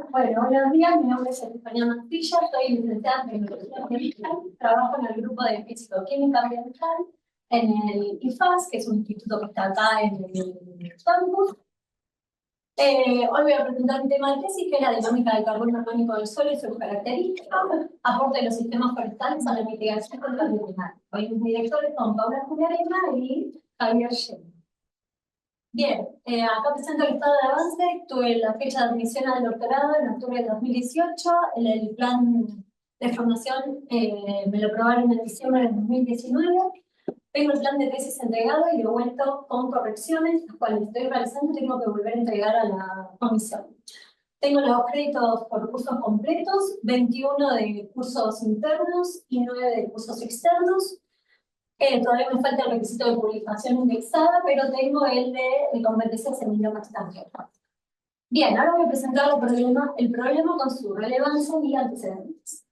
Bueno, buenos días, mi nombre es Estefanía Mantilla, soy licenciada en Tecnología Ambiental, trabajo en el grupo de Físico-Química Ambiental en el IFAS, que es un instituto que está acá en el campus. Hoy voy a presentar un tema de tesis que es la dinámica del carbono orgánico del suelo y sus características, aporte de los sistemas forestales a la mitigación contra el climático. Hoy mis directores son Paula Juliarena y Javier Shea. Bien, acá presento el estado de avance. Tuve la fecha de admisión al doctorado en octubre de 2018. El plan de formación me lo aprobaron en diciembre de 2019. Tengo el plan de tesis entregado y devuelto con correcciones, las cuales estoy realizando y tengo que volver a entregar a la comisión. Tengo los créditos por cursos completos, 21 de cursos internos y 9 de cursos externos. Todavía me falta el requisito de publicación indexada, pero tengo el de competencias en idioma extranjero. Bien, ahora voy a presentar el problema con su relevancia y antecedentes.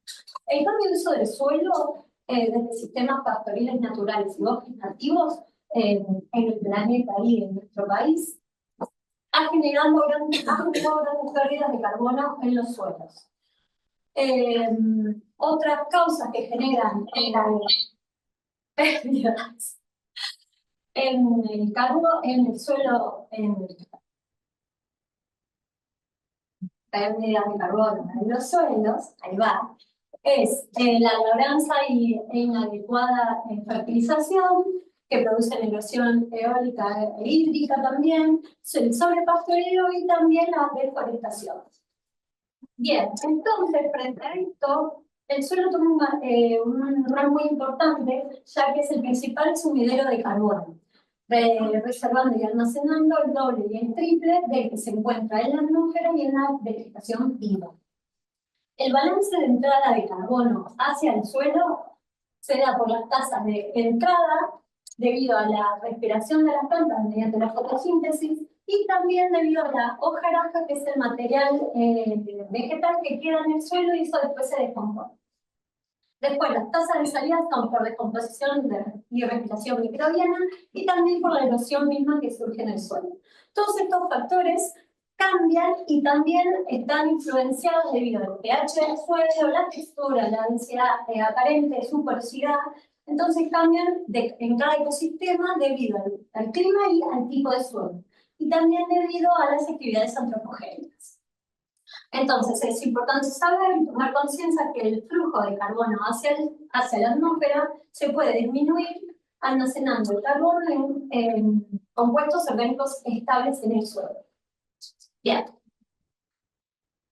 El cambio de uso del suelo desde sistemas pastoriles naturales y bosques nativos en el planeta y en nuestro país ha generado grandes pérdidas de carbono en los suelos. Otras causas que generan pérdidas en el carbono, en el suelo, pérdidas de carbono en los suelos, ahí va, es la labranza e inadecuada fertilización, que produce la erosión eólica e hídrica también, el sobrepastoreo y también la deforestación. Bien, entonces, frente a esto, el suelo toma un rol muy importante, ya que es el principal sumidero de carbono, reservando y almacenando el doble y el triple del que se encuentra en la atmósfera y en la vegetación viva. El balance de entrada de carbono hacia el suelo se da por las tasas de entrada debido a la respiración de las plantas mediante la fotosíntesis y también debido a la hojarasca, que es el material vegetal que queda en el suelo y eso después se descompone. Después, las tasas de salida son por descomposición y respiración microbiana y también por la erosión misma que surge en el suelo. Todos estos factores cambian y también están influenciados debido al pH del suelo, la textura, la densidad aparente, su porosidad. Entonces cambian en cada ecosistema debido al clima y al tipo de suelo. Y también debido a las actividades antropogénicas. Entonces, es importante saber y tomar conciencia que el flujo de carbono hacia la atmósfera se puede disminuir almacenando el carbono en compuestos orgánicos estables en el suelo. Bien.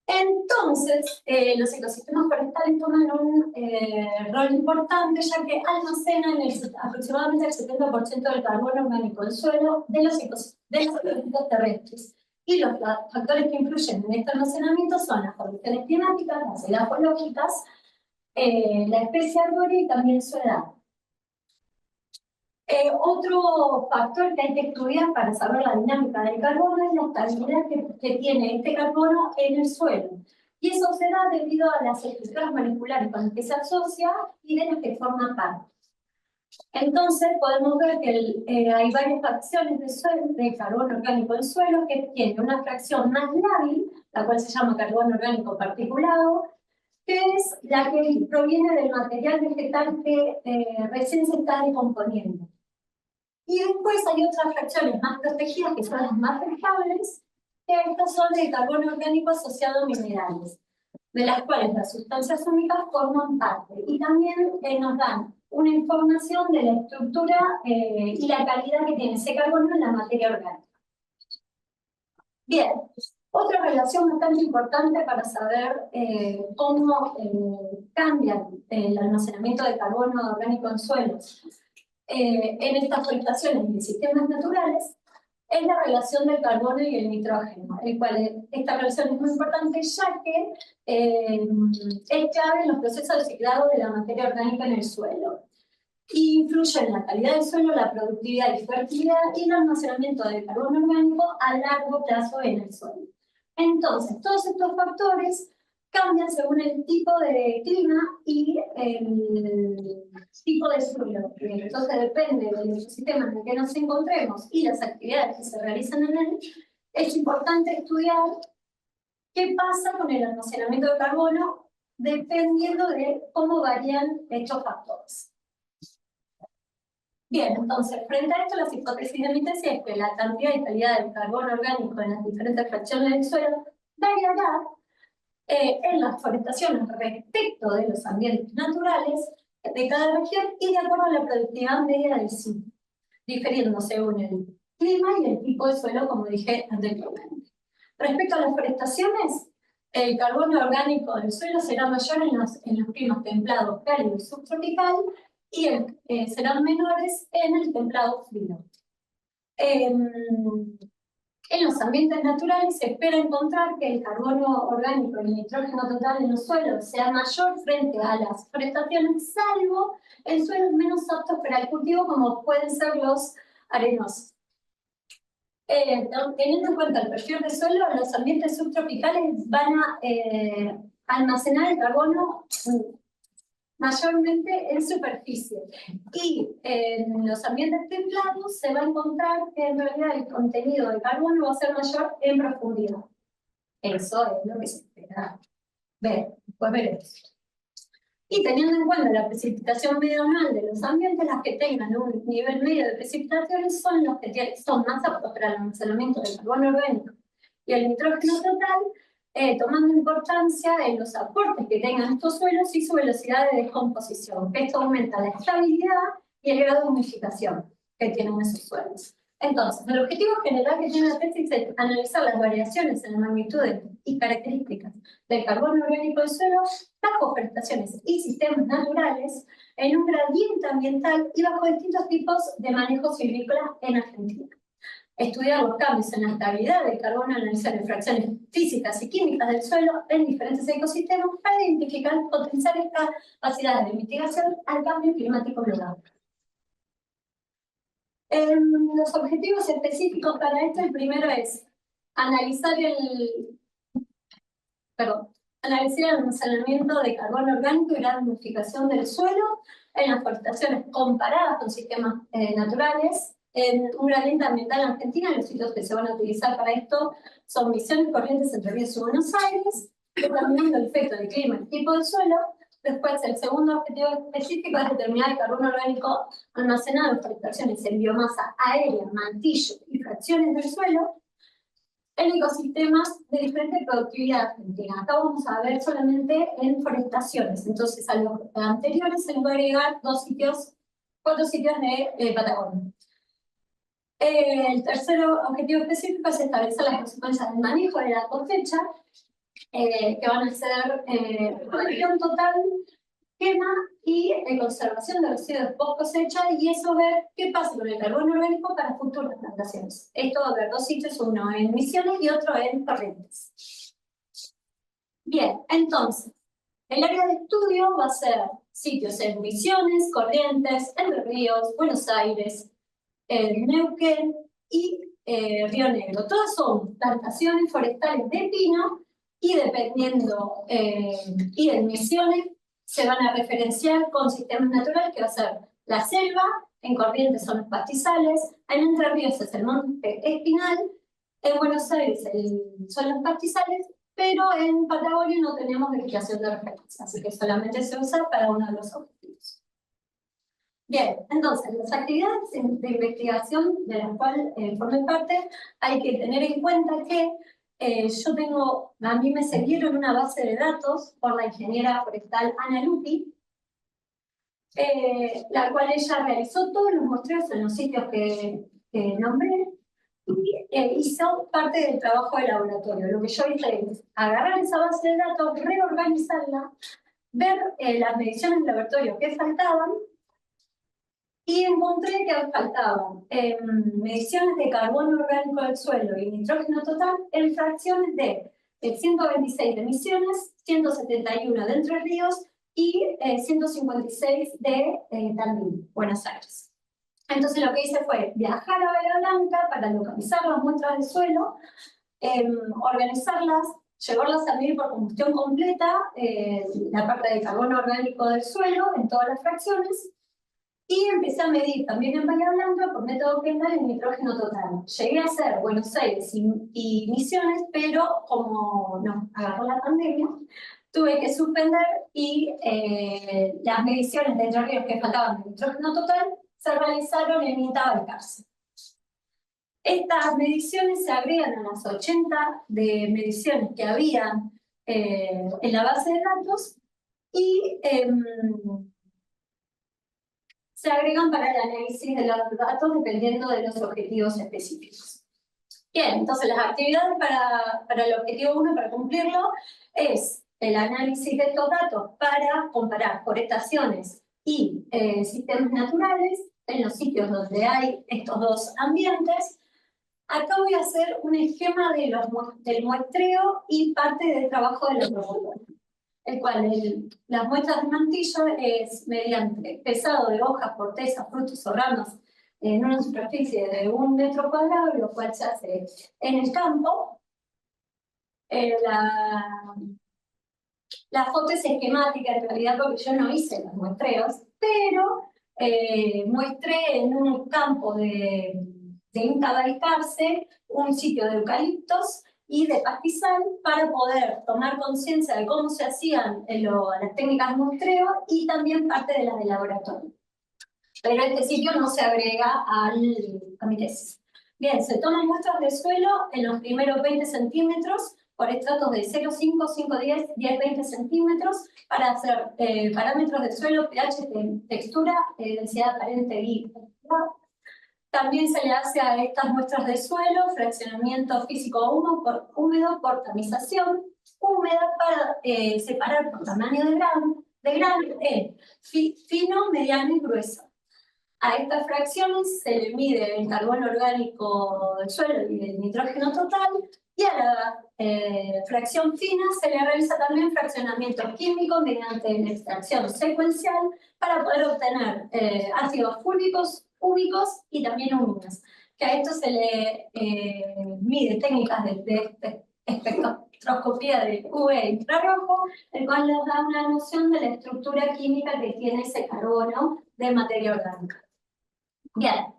Entonces, los ecosistemas forestales toman un rol importante, ya que almacenan aproximadamente el 70% del carbono orgánico del suelo de los ecosistemas terrestres. Y los factores que influyen en este almacenamiento son las condiciones climáticas, las edafológicas, la especie arbórea y también su edad. Otro factor que hay que estudiar para saber la dinámica del carbono es la estabilidad que tiene este carbono en el suelo. Y eso se da debido a las estructuras moleculares con las que se asocia y de las que forma parte. Entonces podemos ver que hay varias fracciones de carbono orgánico en suelo que tiene una fracción más lábil, la cual se llama carbono orgánico particulado, que es la que proviene del material vegetal que recién se está descomponiendo. Y después hay otras fracciones más protegidas, que son las más estables, que estas son de carbono orgánico asociado a minerales, de las cuales las sustancias únicas forman parte. Y también nos dan una información de la estructura y la calidad que tiene ese carbono en la materia orgánica. Bien, otra relación bastante importante para saber cómo cambia el almacenamiento de carbono orgánico en suelos en estas forestaciones y sistemas naturales es la relación del carbono y el nitrógeno, esta relación es muy importante ya que es clave en los procesos de ciclado de la materia orgánica en el suelo. Y influye en la calidad del suelo, la productividad y fertilidad y el almacenamiento de carbono orgánico a largo plazo en el suelo. Entonces, todos estos factores cambian según el tipo de clima y el tipo de suelo. Entonces, depende del ecosistema en el que nos encontremos y las actividades que se realizan en él, es importante estudiar ¿Qué pasa con el almacenamiento de carbono? Dependiendo de cómo varían estos factores. Bien, entonces, frente a esto, las hipótesis de mi tesis es que la cantidad y calidad del carbono orgánico en las diferentes fracciones del suelo variará en las forestaciones respecto de los ambientes naturales de cada región y de acuerdo a la productividad media del sitio, difiriendo según el clima y el tipo de suelo, como dije anteriormente. Respecto a las forestaciones, el carbono orgánico del suelo será mayor en los climas templados, cálido y subtropical, y serán menores en el templado frío. En los ambientes naturales se espera encontrar que el carbono orgánico y el nitrógeno total en los suelos sea mayor frente a las forestaciones, salvo en suelos menos aptos para el cultivo, como pueden ser los arenosos. Teniendo en cuenta el perfil de suelo, los ambientes subtropicales van a almacenar el carbono mayormente en superficie. Y en los ambientes templados se va a encontrar que en realidad el contenido de carbono va a ser mayor en profundidad. Eso es lo que se espera ver, después veremos. Y teniendo en cuenta la precipitación media anual de los ambientes, las que tengan un nivel medio de precipitaciones son los que son más aptos para el almacenamiento del carbono orgánico y el nitrógeno total, tomando importancia en los aportes que tengan estos suelos y su velocidad de descomposición. Esto aumenta la estabilidad y el grado de humificación que tienen esos suelos. Entonces, el objetivo general que tiene la tesis es analizar las variaciones en la magnitud y características del carbono orgánico del suelo bajo forestaciones y sistemas naturales en un gradiente ambiental y bajo distintos tipos de manejo silvícola en Argentina. Estudiar los cambios en la estabilidad del carbono, analizar fracciones físicas y químicas del suelo en diferentes ecosistemas para identificar potenciales capacidades de mitigación al cambio climático global. Los objetivos específicos para esto, el primero es analizar el almacenamiento de carbono orgánico y la humificación del suelo en las forestaciones comparadas con sistemas naturales. En un gradiente ambiental en Argentina, los sitios que se van a utilizar para esto son Misiones, Corrientes, Entre Ríos y Buenos Aires, determinando el efecto del clima y tipo del suelo. Después, el segundo objetivo específico es determinar el carbono orgánico almacenado en forestaciones en biomasa aérea, mantillo y fracciones del suelo en ecosistemas de diferente productividad argentina. Acá vamos a ver solamente en forestaciones. Entonces, a los anteriores se les va a agregar 4 sitios de Patagonia. El tercer objetivo específico es establecer las consecuencias del manejo de la cosecha, que van a ser producción total, quema y conservación de residuos post cosecha, y eso ver qué pasa con el carbono orgánico para futuras plantaciones. Esto va a haber 2 sitios, uno en Misiones y otro en Corrientes. Bien, entonces, el área de estudio va a ser sitios en Misiones, Corrientes, Entre Ríos, Buenos Aires, Neuquén y Río Negro. Todas son plantaciones forestales de pino y dependiendo, y en Misiones se van a referenciar con sistemas naturales que va a ser la selva, en Corrientes son los pastizales, en Entre Ríos es el monte espinal, en Buenos Aires son los pastizales, pero en Patagonia no tenemos vegetación de referencia, así que solamente se usa para uno de los objetivos. Bien, entonces, las actividades de investigación de las cuales formen parte, hay que tener en cuenta que a mí me sirvieron una base de datos por la ingeniera forestal Ana Lupi, la cual ella realizó todos los muestreos en los sitios que nombré y hizo parte del trabajo de laboratorio. Lo que yo hice es agarrar esa base de datos, reorganizarla, ver las mediciones de laboratorio que faltaban, y encontré que faltaban mediciones de carbono orgánico del suelo y nitrógeno total en fracciones de 126 de Misiones, 171 de Entre Ríos y 156 de Tandil, Buenos Aires. Entonces lo que hice fue viajar a Bahía Blanca para localizar las muestras del suelo, organizarlas, llevarlas a medir por combustión completa, la parte de carbono orgánico del suelo en todas las fracciones, Y empecé a medir también en Bahía Blanca por método Kendall el nitrógeno total. Llegué a hacer Buenos Aires y Misiones, pero como nos agarró la pandemia, tuve que suspender y las mediciones de Entre Ríos que faltaban de nitrógeno total se realizaron en INTA Balcarce. Estas mediciones se agregan a las 80 de mediciones que había en la base de datos y se agregan para el análisis de los datos dependiendo de los objetivos específicos. Bien, entonces las actividades para el objetivo 1, para cumplirlo, es el análisis de estos datos para comparar forestaciones y sistemas naturales en los sitios donde hay estos dos ambientes. Acá voy a hacer un esquema de del muestreo y parte del trabajo de los robots, el cual las muestras de mantillo es mediante pesado de hojas, cortezas, frutos o ramas en una superficie de 1 metro cuadrado, lo cual se hace en el campo. La foto es esquemática en realidad porque yo no hice los muestreos, pero muestré en un campo de INTA Balcarce un sitio de eucaliptos y de pastizal para poder tomar conciencia de cómo se hacían las técnicas de muestreo y también parte de las de laboratorio. Pero este sitio no se agrega a mi tesis. Bien, se toman muestras de suelo en los primeros 20 centímetros por estratos de 0,5, 5,10, 10-20 centímetros para hacer parámetros de suelo, pH, textura, densidad aparente y también se le hace a estas muestras de suelo fraccionamiento físico húmedo por tamización húmeda para separar por tamaño de grano fino, mediano y grueso. A estas fracciones se le mide el carbono orgánico del suelo y el nitrógeno total, y a la fracción fina se le realiza también fraccionamiento químico mediante la extracción secuencial para poder obtener ácidos fúlbicos, húmicos y también húmedos. Que a esto se le mide técnicas de espectroscopía de UV infrarrojo, el cual nos da una noción de la estructura química que tiene ese carbono de materia orgánica. Bien,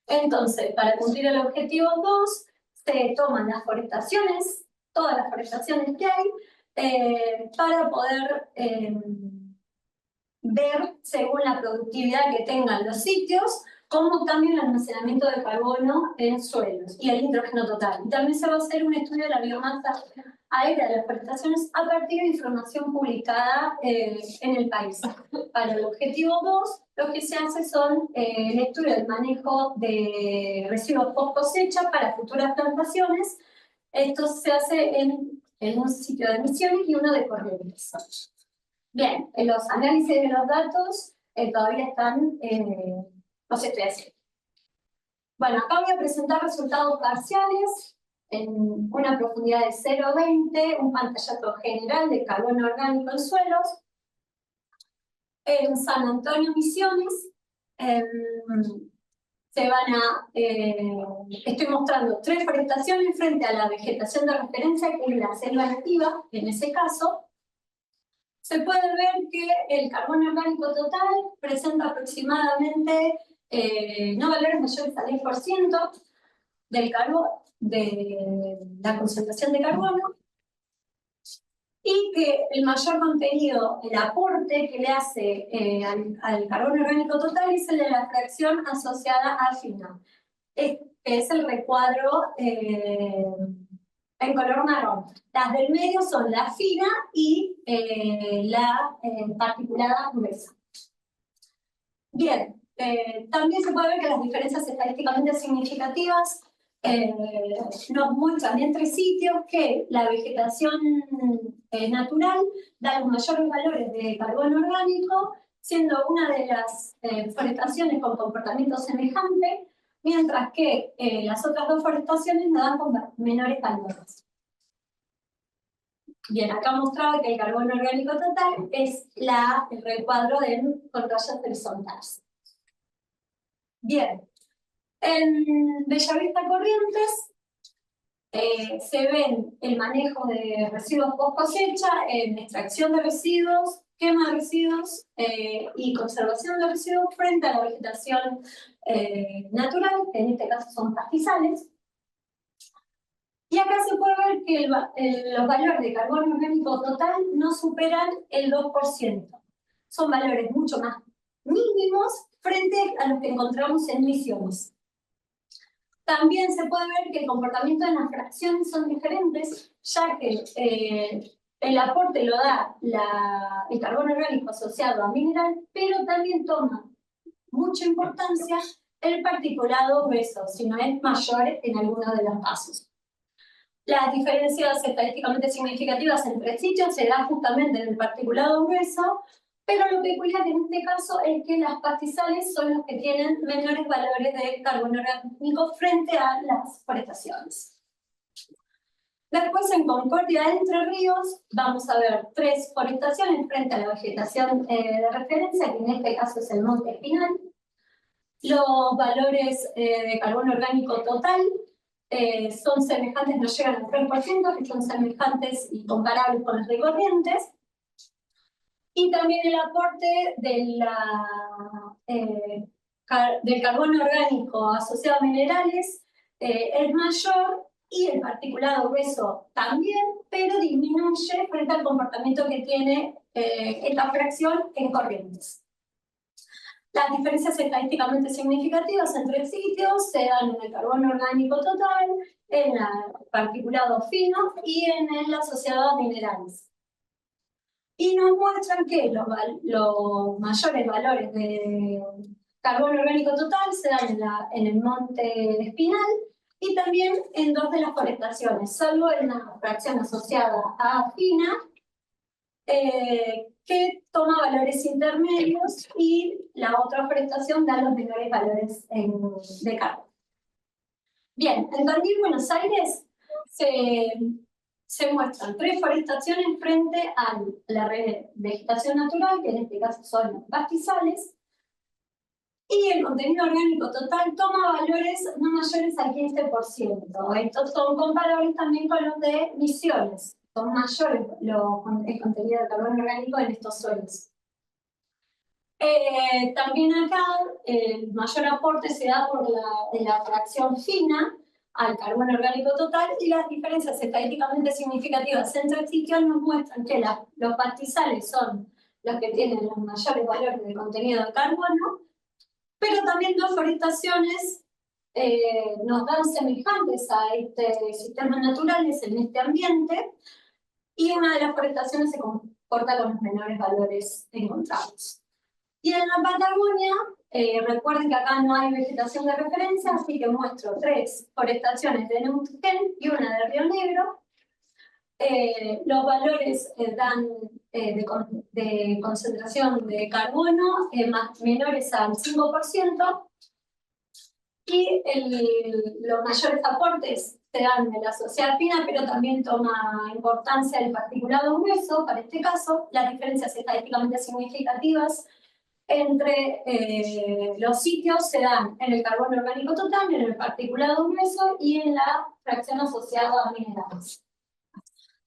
entonces, para cumplir el objetivo 2, se toman las forestaciones, todas las forestaciones que hay, para poder ver, según la productividad que tengan los sitios, cómo cambia el almacenamiento de carbono en suelos y el nitrógeno total. Y también se va a hacer un estudio de la biomasa aérea de las forestaciones a partir de información publicada en el país. Para el objetivo 2, lo que se hace son el estudio del manejo de residuos post cosecha para futuras plantaciones. Esto se hace en un sitio de Misiones y uno de Corrientes. Bien, los análisis de los datos todavía están, no se estoy haciendo. Bueno, acá voy a presentar resultados parciales en una profundidad de 0,20, un pantallazo general de carbono orgánico en suelos. En San Antonio, Misiones, estoy mostrando 3 forestaciones frente a la vegetación de referencia, que es la selva nativa, en ese caso. Se puede ver que el carbono orgánico total presenta aproximadamente no valores mayores al 10% de la concentración de carbono, y que el mayor contenido, el aporte que le hace al carbono orgánico total es el de la fracción asociada a fina. Es el recuadro en color marrón. Las del medio son la fina y la particulada gruesa. Bien, también se puede ver que las diferencias estadísticamente significativas nos muestran entre sitios que la vegetación natural da los mayores valores de carbono orgánico, siendo una de las forestaciones con comportamiento semejante, mientras que las otras 2 forestaciones nos dan con menores valores. Bien, acá mostraba que el carbono orgánico total es el recuadro con rayas horizontales. Bien, en Bellavista Corrientes se ven el manejo de residuos post cosecha, en extracción de residuos quema de residuos y conservación de residuos frente a la vegetación natural, que en este caso son pastizales. Y acá se puede ver que los valores de carbono orgánico total no superan el 2%. Son valores mucho más mínimos frente a los que encontramos en Misiones. También se puede ver que el comportamiento de las fracciones son diferentes, ya que el aporte lo da el carbono orgánico asociado a mineral, pero también toma mucha importancia el particulado grueso, si no es mayor en alguno de los casos. Las diferencias estadísticamente significativas entre sitios se dan justamente en el particulado grueso, pero lo peculiar en este caso es que las pastizales son los que tienen menores valores de carbono orgánico frente a las forestaciones. Después, en Concordia de Entre Ríos, vamos a ver 3 forestaciones frente a la vegetación de referencia, que en este caso es el Monte Espinal. Los valores de carbono orgánico total son semejantes, no llegan al 3%, que son semejantes y comparables con los de Corrientes. Y también el aporte del carbono orgánico asociado a minerales es mayor y el particulado grueso también, pero disminuye frente al comportamiento que tiene esta fracción en Corrientes. Las diferencias estadísticamente significativas entre sitios se dan en el carbono orgánico total, en el particulado fino y en el asociado a minerales. Y nos muestran que los mayores valores de carbono orgánico total se dan en el Monte Espinal y también en 2 de las forestaciones, salvo en la fracción asociada a fina, que toma valores intermedios y la otra forestación da los menores valores de carbono. Bien, en Tandil, Buenos Aires, se muestran 3 forestaciones frente a la vegetación natural, que en este caso son pastizales, y el contenido orgánico total toma valores no mayores al 15%. Estos son comparables también con los de Misiones. Son mayores el contenido de carbono orgánico en estos suelos. También acá el mayor aporte se da por la fracción fina al carbono orgánico total, y las diferencias estadísticamente significativas entre sitios nos muestran que los pastizales son los que tienen los mayores valores de contenido de carbono, pero también 2 forestaciones nos dan semejantes a sistemas naturales en este ambiente, y una de las forestaciones se comporta con los menores valores encontrados. Y en la Patagonia, recuerden que acá no hay vegetación de referencia, así que muestro 3 forestaciones de Neuquén y una de Río Negro. Los valores dan de concentración de carbono menores al 5%, y los mayores aportes se dan de la sociedad fina, pero también toma importancia el particulado grueso. Para este caso, las diferencias estadísticamente significativas entre los sitios se dan en el carbono orgánico total, en el particulado grueso y en la fracción asociada a minerales.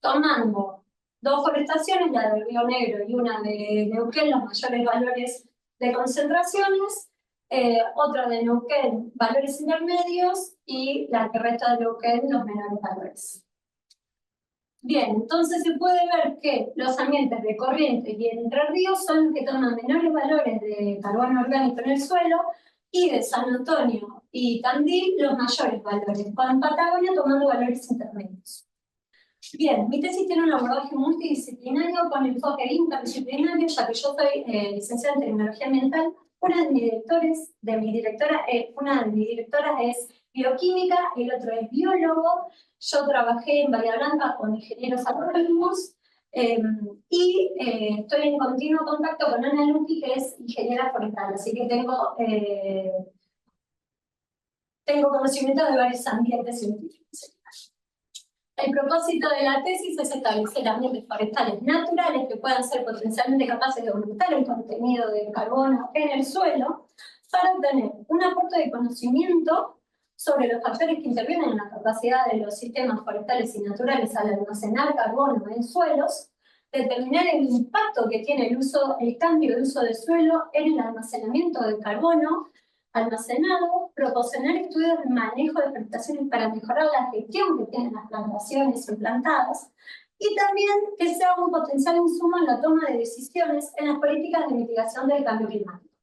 Tomando 2 forestaciones, la de Río Negro y una de Neuquén, los mayores valores de concentraciones, otra de Neuquén, valores intermedios, y la que resta de Neuquén, los menores valores. Bien, entonces se puede ver que los ambientes de Corrientes y Entre Ríos son los que toman menores valores de carbono orgánico en el suelo, y de San Antonio y Tandil los mayores valores, con Patagonia tomando valores intermedios. Bien, mi tesis tiene un abordaje multidisciplinario con enfoque interdisciplinario, ya que yo soy licenciada en Tecnología Ambiental. Una de mis directoras es bioquímica, el otro es biólogo. Yo trabajé en Bahía Blanca con ingenieros agrónomos y estoy en continuo contacto con Ana Luqui, que es ingeniera forestal, así que tengo conocimiento de varios ambientes científicos. El propósito de la tesis es establecer ambientes forestales naturales que puedan ser potencialmente capaces de aumentar el contenido de carbono en el suelo, para obtener un aporte de conocimiento sobre los factores que intervienen en la capacidad de los sistemas forestales y naturales al almacenar carbono en suelos, determinar el impacto que tiene el cambio de uso de suelo en el almacenamiento del carbono almacenado, proporcionar estudios de manejo de prestaciones para mejorar la gestión que tienen las plantaciones implantadas, y también que sea un potencial insumo en la toma de decisiones en las políticas de mitigación del cambio climático.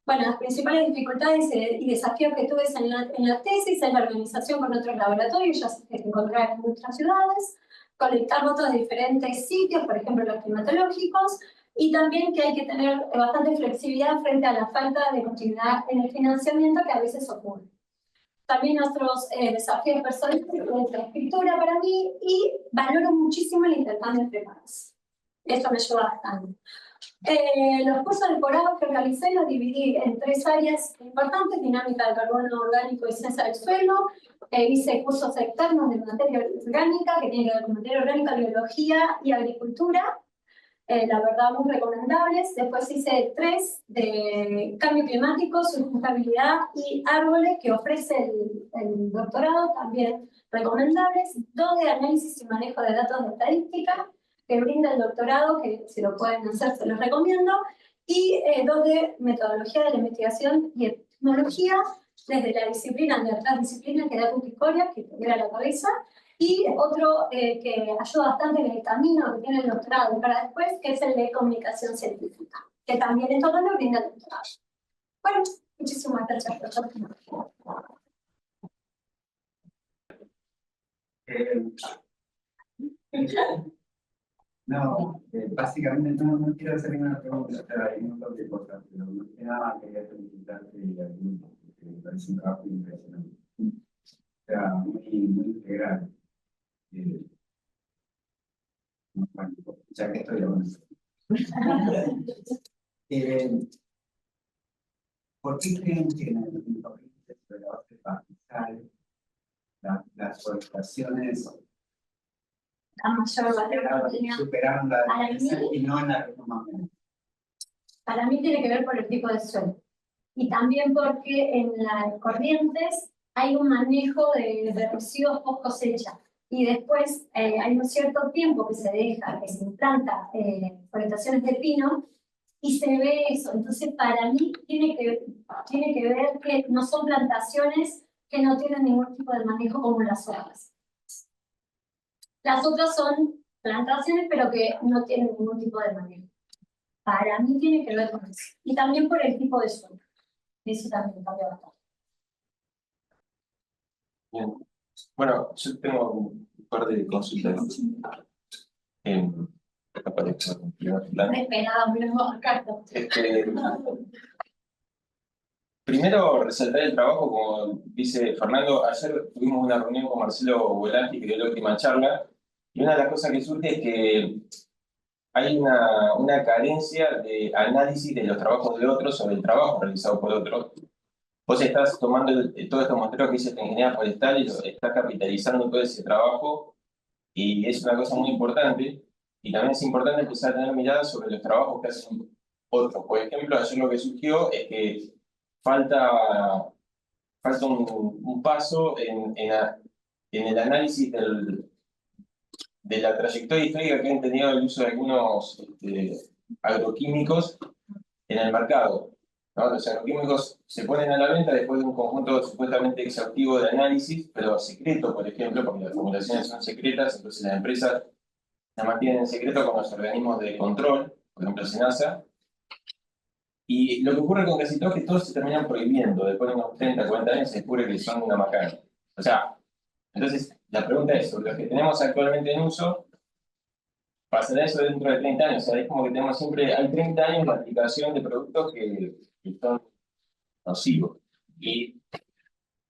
Bueno, las principales dificultades y desafíos que tuve en la tesis es la organización con otros laboratorios, ya se encontrar en nuestras ciudades, conectar datos de diferentes sitios, por ejemplo los climatológicos, y también que hay que tener bastante flexibilidad frente a la falta de continuidad en el financiamiento que a veces ocurre. También otros desafíos personales de la escritura para mí, y valoro muchísimo el intercambio entre pares. Esto me ayuda bastante. Los cursos de posgrado que realicé los dividí en 3 áreas importantes: dinámica del carbono orgánico y ciencia del suelo. Hice cursos externos de materia orgánica, que tienen que ver con materia orgánica, biología y agricultura. La verdad, muy recomendables. Después hice 3 de cambio climático, sustentabilidad y árboles, que ofrece el doctorado, también recomendables. 2 de análisis y manejo de datos de estadística, que brinda el doctorado, que si lo pueden hacer se los recomiendo. Y 2 de metodología de la investigación y epistemología, desde la disciplina de otras disciplinas, que da Cuticoria, que tuviera la cabeza. Y otro que ayuda bastante en el camino que tiene el doctorado para después, que es el de comunicación científica, que también esto lo brinda el doctorado. Bueno, muchísimas gracias por su atención. No, básicamente no quiero hacer ninguna pregunta, o sea, hay un montón de cosas, pero no que nada quería felicitarte y a ti, porque me parece un trabajo impresionante. O sea, muy integral. Bueno, ya que estoy hablando. ¿Por qué creen que en el país de la base pastizal las forestaciones La mayor valor superaron la para mí, y no en la reforma? para mí tiene que ver por el tipo de suelo. Y también porque en las corrientes hay un manejo de residuos post cosecha. Y después hay un cierto tiempo que se deja, que se implanta plantaciones de pino, y se ve eso. Entonces, para mí tiene que ver que no son plantaciones que no tienen ningún tipo de manejo como las otras. Las otras son plantaciones, pero que no tienen ningún tipo de manejo. Para mí tiene que ver con eso. Y también por el tipo de suelo. Eso también cambia bastante. Bien. Bueno, yo tengo un par de consultas. Aparece en primer plano. Me esperaba, menos acá. Primero, resaltar el trabajo, como dice Fernando. Ayer tuvimos una reunión con Marcelo Volanti, que dio la última charla, y una de las cosas que surge es que hay una carencia de análisis de los trabajos de otros sobre el trabajo realizado por otros. Vos estás tomando todos estos muestreos que hice de ingeniería forestal y estás capitalizando todo ese trabajo, y es una cosa muy importante. Y también es importante empezar a tener miradas sobre los trabajos que hacen otros. Por ejemplo, ayer lo que surgió es que falta un paso en el análisis de la trayectoria histórica que han tenido el uso de algunos agroquímicos en el mercado, ¿no? Los agroquímicos se ponen a la venta después de un conjunto supuestamente exhaustivo de análisis, pero secreto, por ejemplo, porque las formulaciones son secretas. Entonces las empresas la mantienen en secreto con los organismos de control, por ejemplo SENASA. Y lo que ocurre con casi todos es que todos se terminan prohibiendo. Después de unos 30, 40 años se descubre que son una macana. O sea, entonces la pregunta es, sobre los que tenemos actualmente en uso, ¿pasará eso dentro de 30 años? O sea, es como que tenemos siempre, hay 30 años de aplicación de productos que son nocivos. Y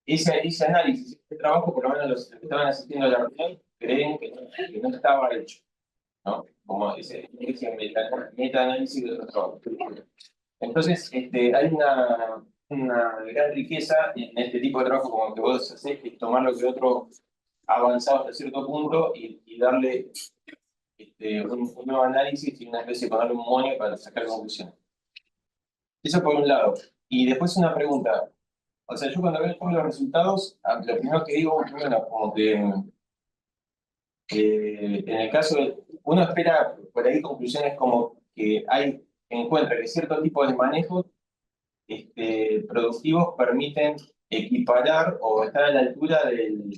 ese análisis, este trabajo, por lo menos los que estaban asistiendo a la reunión, creen que no estaba hecho, ¿no? Como ese meta-análisis de otros trabajos. Entonces, hay una gran riqueza en este tipo de trabajo como el que vos hacés, que es tomar lo que otro ha avanzado hasta cierto punto y darle un nuevo análisis y una especie de ponerle un moño para sacar conclusiones. Eso por un lado. Y después una pregunta. O sea, yo cuando veo los resultados, lo primero que digo, bueno, como que en el caso de uno espera por ahí conclusiones como que encuentra que ciertos tipos de manejos productivos permiten equiparar o estar a la altura del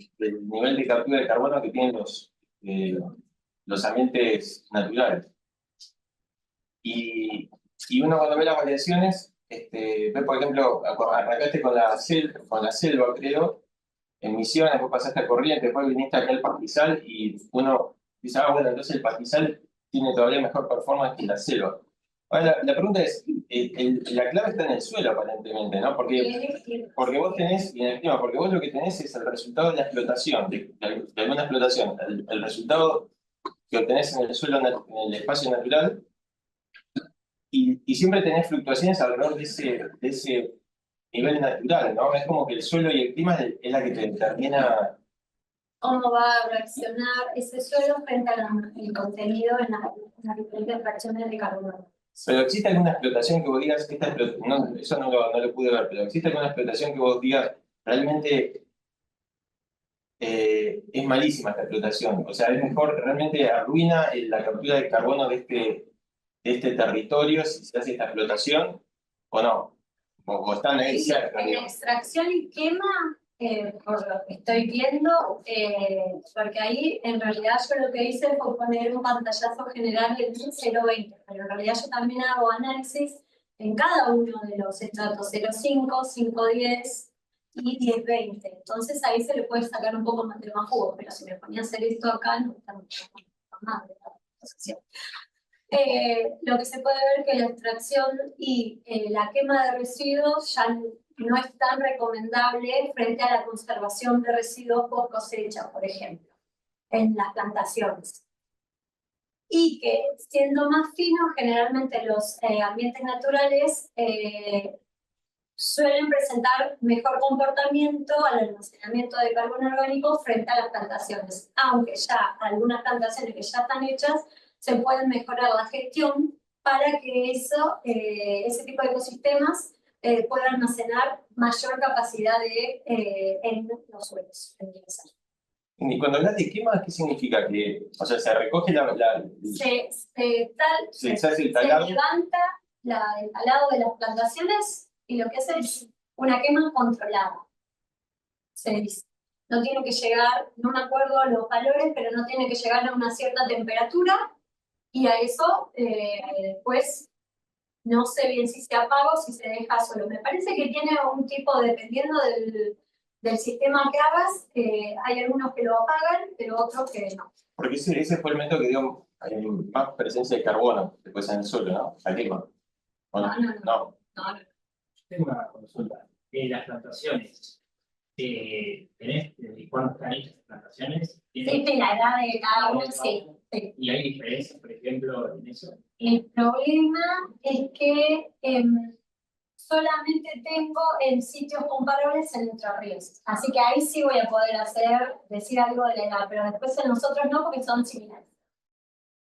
nivel de captura de carbono que tienen los ambientes naturales. Y uno cuando ve las variaciones, ve, por ejemplo, arrancaste con la selva, creo, en Misiones, después pasaste a Corrientes, después viniste acá al pastizal y uno dice, bueno, entonces el pastizal tiene todavía mejor performance que la selva. Ahora, la pregunta es, la clave está en el suelo aparentemente, ¿no? Porque vos tenés, y en el clima, porque vos lo que tenés es el resultado de la explotación, de alguna explotación, el resultado que obtenés en el suelo, en el espacio natural, y siempre tenés fluctuaciones alrededor de ese nivel natural, ¿no? Es como que el suelo y el clima es la que te determina cómo va a reaccionar ese suelo frente al contenido en las diferentes fracciones de carbono. Pero ¿existe alguna explotación que vos digas, no, eso no lo pude ver, pero ¿existe alguna explotación que vos digas, realmente es malísima esta explotación? O sea, es mejor, realmente arruina la captura de carbono de este territorio si se hace esta explotación, o no? O están ahí cerca, en la extracción y quema, por lo que estoy viendo, porque ahí en realidad yo lo que hice fue poner un pantallazo general del 0,20, pero en realidad yo también hago análisis en cada uno de los estratos 0,5, 5,10 y 10,20. Entonces ahí se le puede sacar un poco más de más jugo, pero si me ponía a hacer esto acá no está mucho más de la posición. Lo que se puede ver que la extracción y la quema de residuos ya no es tan recomendable frente a la conservación de residuos por cosecha, por ejemplo, en las plantaciones. Y que siendo más finos, generalmente los ambientes naturales suelen presentar mejor comportamiento al almacenamiento de carbono orgánico frente a las plantaciones, aunque ya algunas plantaciones que ya están hechas se pueden mejorar la gestión para que ese tipo de ecosistemas puedan almacenar mayor capacidad en los suelos. Y cuando hablas de quema, ¿qué significa? Que, o sea, se recoge se levanta el talado de las plantaciones y lo que hace es una quema controlada. Se dice. No tiene que llegar, no me acuerdo los valores, pero no tiene que llegar a una cierta temperatura. Y a eso, pues, no sé bien si se apaga o si se deja solo. Me parece que tiene un tipo, dependiendo del sistema que hagas, hay algunos que lo apagan, pero otros que no. Porque ese fue el método que dio más presencia de carbono después en el suelo, ¿no? La quema. No. Tengo una consulta. Las plantaciones, ¿tenés cuándo están hechas las plantaciones? Sí, la edad de cada uno, sí. ¿Y hay diferencias, por ejemplo, en eso? El problema es que solamente tengo en sitios comparables en Entre Ríos. Así que ahí sí voy a poder decir algo de la edad, pero después en nosotros no, porque son similares.